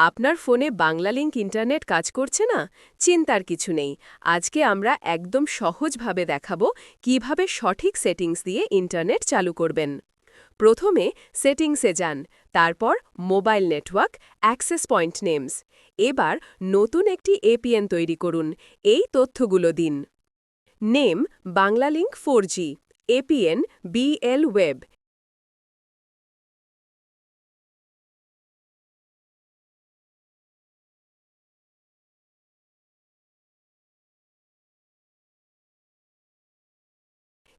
আপনার ফোনে Bangla link internet কাজ করছে না? চিন্তার কিছু নেই। আজকে আমরা একদম সহজভাবে দেখাবো কিভাবে সঠিক সেটিংস দিয়ে ইন্টারনেট চালু করবেন। প্রথমে সেটিংসে যান, তারপর mobile network, access point names. এবার নতুন একটি এপিএন তৈরি করুন। এই তথ্যগুলো দিন। Name Banglalink 4G, APN BL web.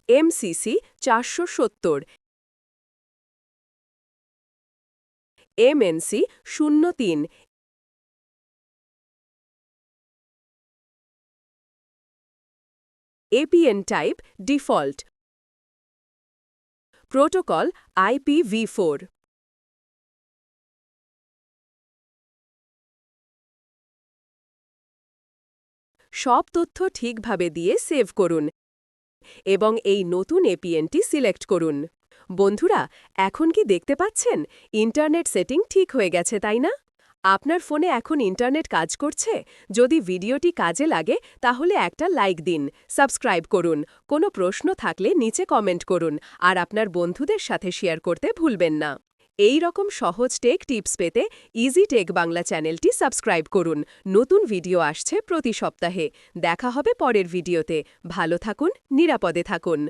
MCC 470, MNC 03, APN type default, protocol IPv4। সব তথ্য ঠিকভাবে দিয়ে সেভ করুন এবং এই নতুন এপিএনটি সিলেক্ট করুন। বন্ধুরা, এখন কি দেখতে পাচ্ছেন ইন্টারনেট সেটিং ঠিক হয়ে গেছে, তাই না? আপনার ফোনে এখন ইন্টারনেট কাজ করছে? যদি ভিডিওটি কাজে লাগে তাহলে একটা লাইক দিন, সাবস্ক্রাইব করুন, কোনো প্রশ্ন থাকলে নিচে কমেন্ট করুন আর আপনার বন্ধুদের সাথে শেয়ার করতে ভুলবেন না। এই রকম সহজ টেক টিপস পেতে ইজি টেক বাংলা চ্যানেলটি সাবস্ক্রাইব করুন। নতুন ভিডিও আসছে প্রতি সপ্তাহে। দেখা হবে পরের ভিডিওতে। ভালো থাকুন, নিরাপদে থাকুন।